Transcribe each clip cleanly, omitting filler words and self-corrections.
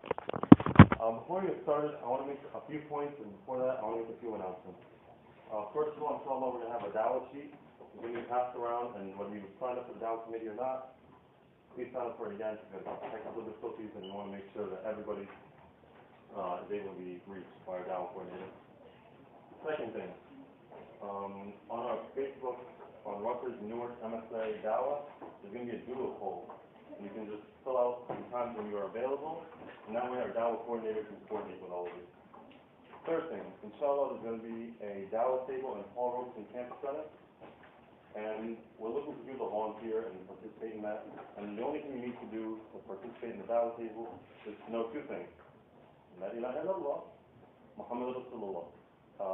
Before we get started, I want to make a few points, and before that, I want to make a few announcements. First of all, inshallah, we're going to have a dawah sheet. It's going to be passed around, and whether you sign up for the dawah committee or not, please sign up for it again because of technical difficulties, and you want to make sure that everybody is able to be reached by our dawah coordinator. Second thing, on our Facebook, on Rutgers Newark MSA dawah, there's going to be a doodle poll. You can just fill out the times when you are available, and that way our dawah coordinator can coordinate with all of you. Third thing, inshallah, there's going to be a dawah table in Paul Robeson Campus Center, and we're looking for people to volunteer and participate in that. And the only thing you need to do to participate in the dawah table is to know two things: La ilaha illallah, Muhammad Rasulullah.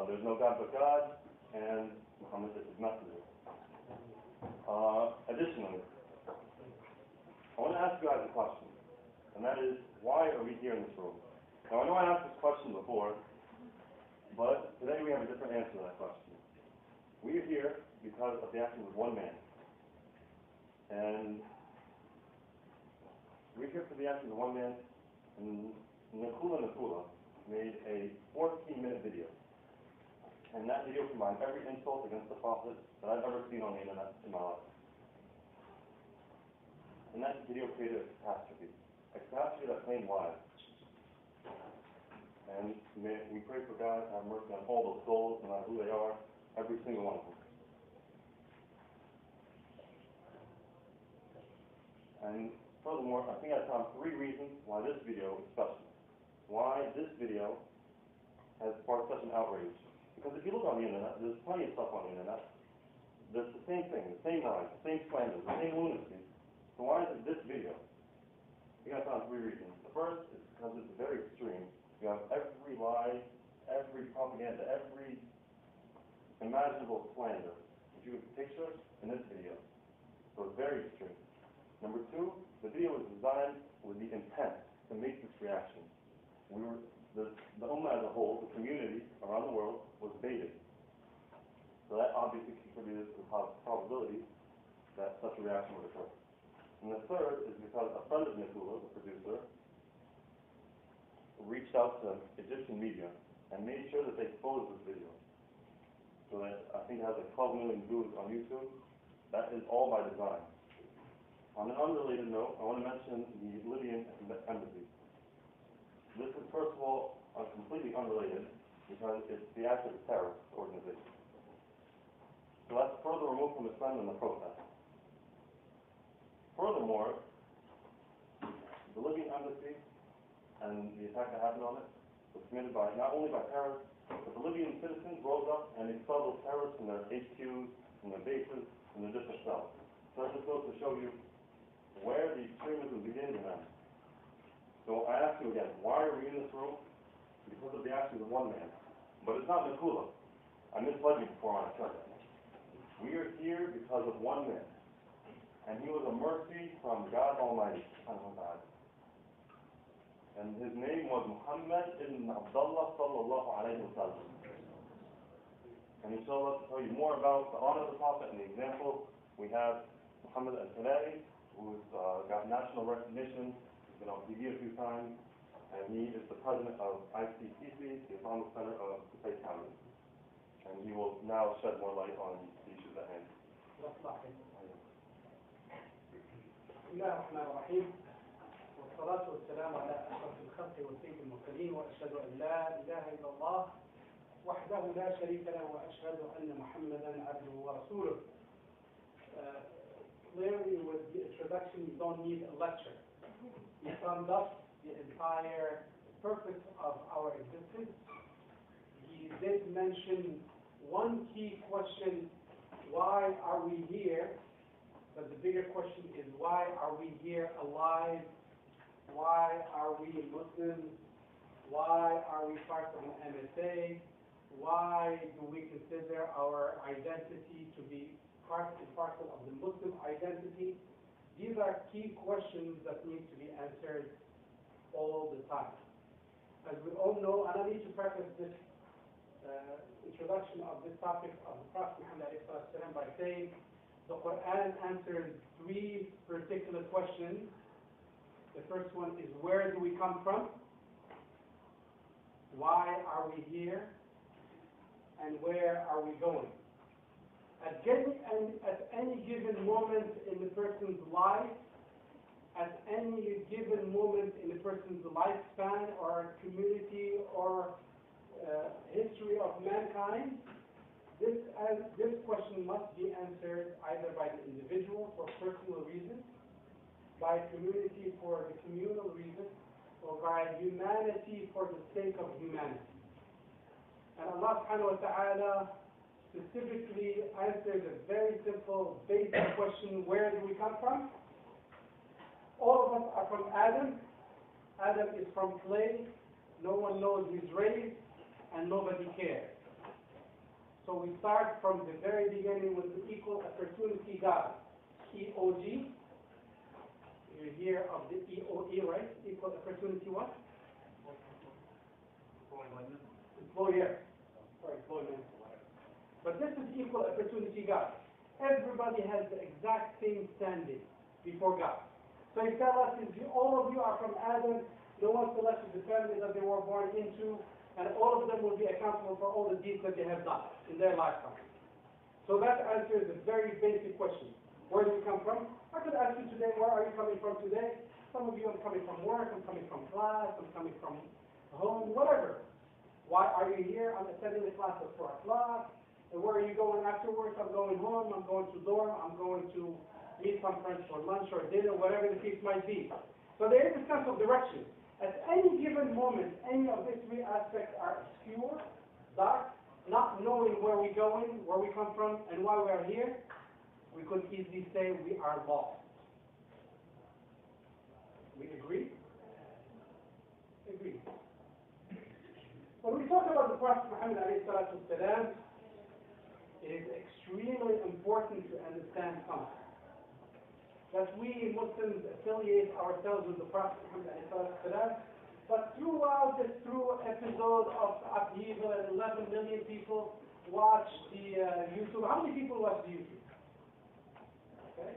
There's no God but God, and Muhammad is his messenger. Additionally, I want to ask you guys a question, and that is, why are we here in this room? Now, I know I asked this question before, but today we have a different answer to that question. We are here because of the actions of one man. And we're here for the actions of one man, and Nakula made a 14-minute video. And that video combined every insult against the Prophet that I've ever seen on the internet in my life. And that video created a catastrophe that claimed lives. And we pray for God to have mercy on all those souls, no matter who they are, every single one of them. And furthermore, I think I found 3 reasons why this video is special. Why this video has sparked such an outrage. Because if you look on the internet, there's plenty of stuff on the internet. There's the same thing, the same lies, the same slanders, the same lunacy. So why is it this video? I think I found 3 reasons. The first is because it's very extreme. You have every lie, every propaganda, every imaginable slander that you could picture in this video. So it's very extreme. Number 2, the video was designed with the intent to make this reaction. The Ummah as a whole, the community around the world, was baited. So that obviously contributed to the probability that such a reaction would occur. And the third is because a friend of Nakula, the producer, reached out to Egyptian media and made sure that they exposed this video. So that I think it has like 12 million views on YouTube. That is all by design. On an unrelated note, I want to mention the Libyan embassy. This is, first of all, completely unrelated because it's the act of a terrorist organization. So that's further removed from Islam than the protest. Furthermore, the Libyan embassy and the attack that happened on it was committed by not only by terrorists, but the Libyan citizens rose up and expelled those terrorists from their HQs, from their bases, from their different cells. So that just goes to show you where the extremism begins and ends. So I ask you again, why are we in this room? Because of the actions of one man. But it's not Nakula. I misled you before when I said that. We are here because of one man. And he was a mercy from God Almighty. And his name was Muhammad ibn Abdullah sallallahu alayhi wa sallam. And inshallah, to tell you more about the honor of the Prophet and the example, we have Muhammed ElFilali, who's got national recognition. He's been on TV a few times, and he is the president of ICCC, the Islamic Center of Passaic County. And he will now shed more light on the issues at hand. بسم الله الرحمن الرحيم والصلاة والسلام على أشرف الخلق وسيد المرسلين وأشهد أن لا إله إلا الله وحده لا شريك له وأشهد أن محمدا عبده ورسوله. Clearly, with the introduction, you don't need a lecture. You summed up the entire purpose of our existence. He did mention one key question: why are we here? But the bigger question is, why are we here alive? Why are we Muslims? Why are we part of an MSA? Why do we consider our identity to be part and parcel of the Muslim identity? These are key questions that need to be answered all the time. As we all know, and I need to preface this introduction of this topic of the Prophet Muhammed ElFilali by saying the Quran answers 3 particular questions. The first one is, where do we come from? Why are we here? And where are we going? At any given moment in the person's life, at any given moment in a person's lifespan or community or history of mankind, this question must be answered either by the individual for personal reasons, by community for the communal reasons, or by humanity for the sake of humanity. And Allah subhanahu wa ta'ala specifically answers a very simple, basic question: where do we come from? All of us are from Adam. Adam is from clay. No one knows his race, and nobody cares. So we start from the very beginning with the equal opportunity God, EOG. You hear of the EOE, right? Equal opportunity what? Employer. Or employment. But this is equal opportunity God. Everybody has the exact same standing before God. So he tells us, all of you are from Adam, no one selected the family that they were born into, and all of them will be accountable for all the deeds that they have done in their lifetime. So that answers a very basic question. Where do you come from? I could ask you today, where are you coming from today? Some of you are coming from work, I'm coming from class, I'm coming from home, whatever. Why are you here? I'm attending the class at 4 o'clock. And where are you going afterwards? I'm going home, I'm going to dorm, I'm going to meet some friends for lunch or dinner, whatever the case might be. So there is a sense of direction. At any given moment, any of these three aspects are obscure, dark, not knowing where we're going, where we come from, and why we are here, we could easily say we are lost. We agree? Agree. When we talk about the Prophet Muhammed ElFilali, it is extremely important to understand something. That we Muslims affiliate ourselves with the Prophet Muhammed ElFilali, but throughout this episode of upheaval, and 11 million people watch the YouTube. How many people watch the YouTube? Okay.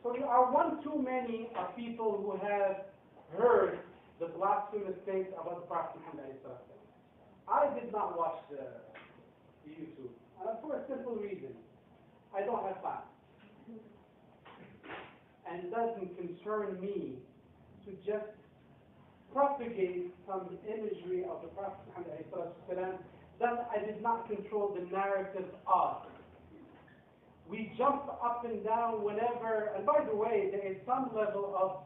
So there are one too many of people who have heard the blasphemous things about the Prophet Muhammad. I did not watch the YouTube, for a simple reason. I don't have time. And it doesn't concern me to just propagate some imagery of the Prophet Muhammad that I did not control the narrative of. We jump up and down whenever, and by the way, there is some level of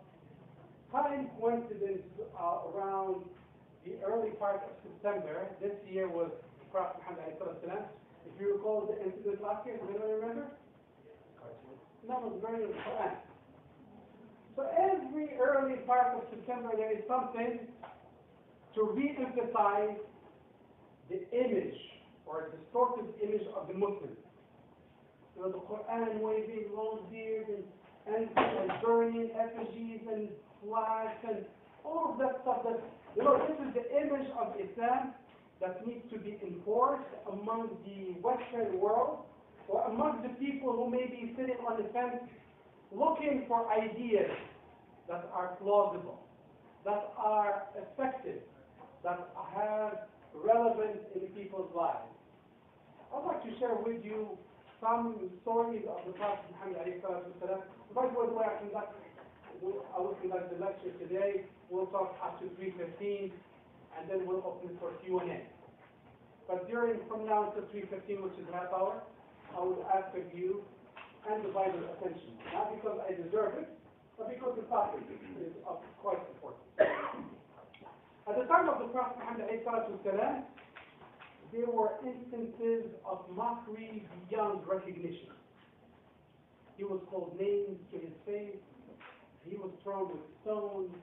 time coincidence around the early part of September. This year was Prophet Muhammad. If you recall the incident last year, does anyone remember? That was very important. So every early part of September, there is something to re-emphasize the image or distorted image of the Muslim. You know, the Quran waving long beards and burning effigies and flags and all of that stuff. That, you know, this is the image of Islam that needs to be enforced among the Western world, or among the people who may be sitting on the fence looking for ideas that are plausible, that are effective, that have relevance in people's lives. I'd like to share with you some stories of the Prophet Muhammad. By the way, I will conduct the lecture today. We'll talk up to 3:15, and then we'll open it for Q&A. But from now until 3:15, which is half hour, I would ask of you and the Bible attention. Not because I deserve it, but because the topic is quite important. At the time of the Prophet Muhammad, there were instances of mockery beyond recognition. He was called names to his face. He was thrown with stones.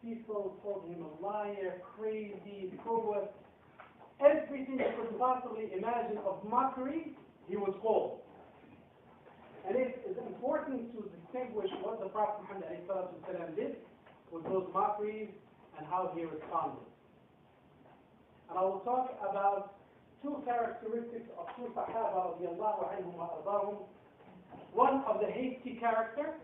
People called him a liar, crazy, cruel. Everything you could possibly imagine of mockery, he was called. And it is important to distinguish what the Prophet Muhammad did with those mockeries and how he responded. And I will talk about two characteristics of two Sahaba radiallahu anhum wa ardahum. One of the hasty character,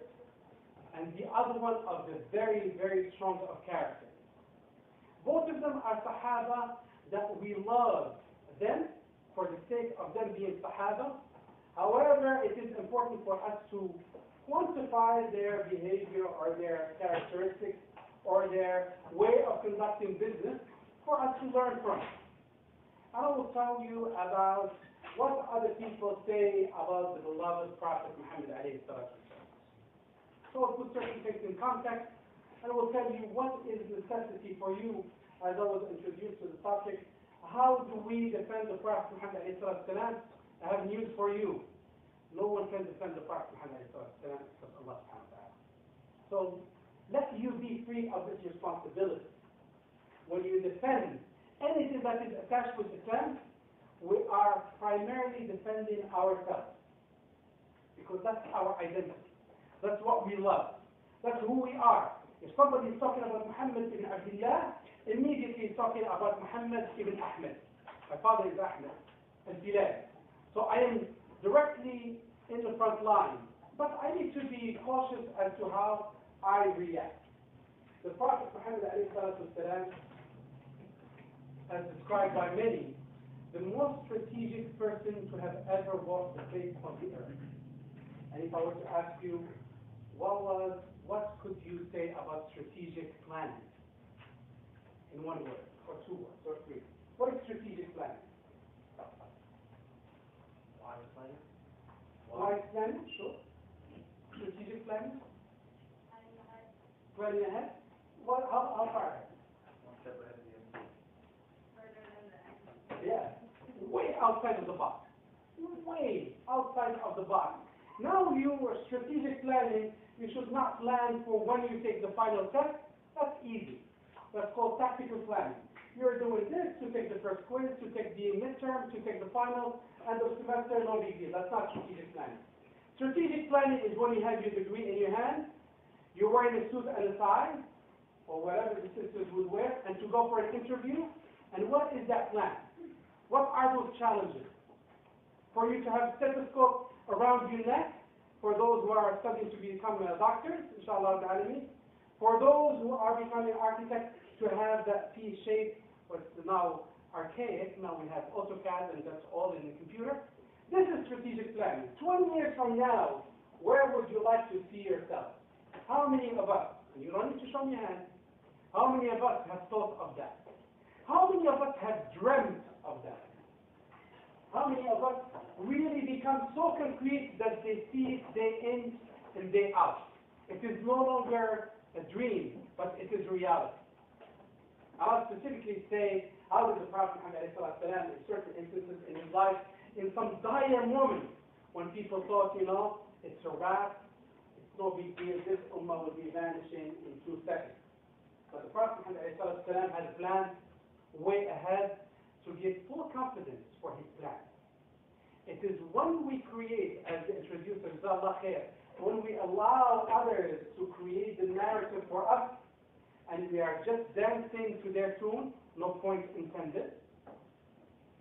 and the other one of the very, very strong of character. Both of them are Sahaba that we love them for the sake of them being Sahaba. However, it is important for us to quantify their behavior or their characteristics or their way of conducting business for us to learn from. I will tell you about what other people say about the beloved Prophet Muhammed alayhi salatu wasalam. So I'll put certain things in context, and I will tell you what is necessity for you as I was introduced to the topic. How do we defend the Prophet Muhammed alayhi salatu wasalam? I have news for you. No one can defend the Prophet Muhammed alayhi salatu wasalam except Allah subhanahu wa ta'ala. So let you be free of this responsibility. When you defend anything that is attached with Islam, we are primarily defending ourselves. Because that's our identity. That's what we love. That's who we are. If somebody is talking about Muhammad ibn Abdullah, immediately he's talking about Muhammad ibn Ahmed. My father is Ahmed ElFilali. So I am directly in the front line. But I need to be cautious as to how I react. The Prophet Muhammad ﷺ, as described by many, the most strategic person to have ever walked the face of the earth. And if I were to ask you, what could you say about strategic planning? In one word, or two words, or three. What is strategic planning? Wise planning? Wise planning, sure. Strategic planning? Planning ahead? How far ahead? One step ahead of the end. Yeah, way outside of the box. Way outside of the box. Now your strategic planning, you should not plan for when you take the final test. That's easy. That's called tactical planning. You're doing this to take the first quiz, to take the midterm, to take the final, and the semester, no big deal. That's not strategic planning. Strategic planning is when you have your degree in your hand, you're wearing a suit and a tie, or whatever the sisters would wear, and to go for an interview. And what is that plan? What are those challenges? For you to have stethoscope around your neck, for those who are studying to become doctors, inshallah al-alamin. For those who are becoming architects, to have that T shape, what's now archaic, now we have AutoCAD and that's all in the computer. This is strategic planning. 20 years from now, where would you like to see yourself? How many of us, and you don't need to show me your hand, how many of us have thought of that? How many of us have dreamt of that? How many of us really become so concrete that they see it day in and day out? It is no longer a dream, but it is reality. I'll specifically say, how did the Prophet Muhammad ﷺ, in certain instances in his life, in some dire moments, when people thought, it's a wrap, it's no big deal, this ummah will be vanishing in 2 seconds. But the Prophet Muhammad ﷺ had a plan way ahead to give full confidence for his plan. It is when we create, as the introducer, Jazakallah khair, when we allow others to create the narrative for us, and we are just dancing to their tune, no point intended.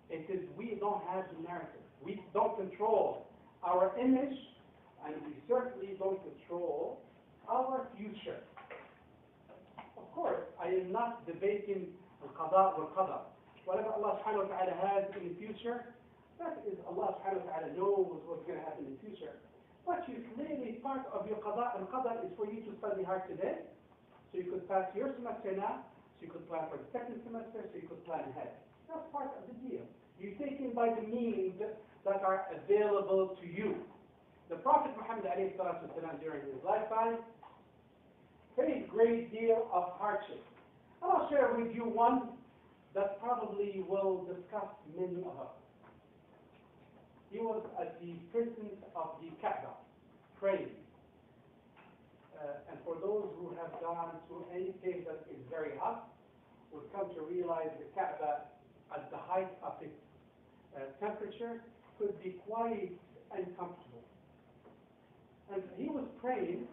It is we don't have the narrative. We don't control our image, and we certainly don't control our future. Of course, I am not debating al-qada wal-qadar. Whatever Allah subhanahu wa ta'ala has in the future, that is Allah subhanahu wa ta'ala knows what's going to happen in the future. But you clearly, part of your qada and qadar is for you to study hard today, so you could pass your semester now, so you could plan for the second semester, so you could plan ahead. That's part of the deal. You take in by the means that are available to you. The Prophet Muhammad ﷺ during his lifetime faced a great deal of hardship. And I'll share with you one that probably will discuss many of us. He was at the presence of the Kaaba, praying. And for those who have gone to any place that is very hot, would come to realize the Kaaba at the height of its temperature could be quite uncomfortable. And he was praying,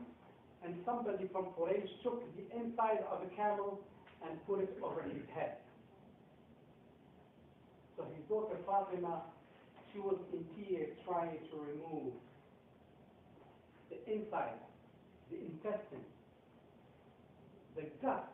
and somebody from Quraysh took the inside of a camel and put it over his head. So his daughter Fatima, she was in tears trying to remove the inside, the intestine, the gut,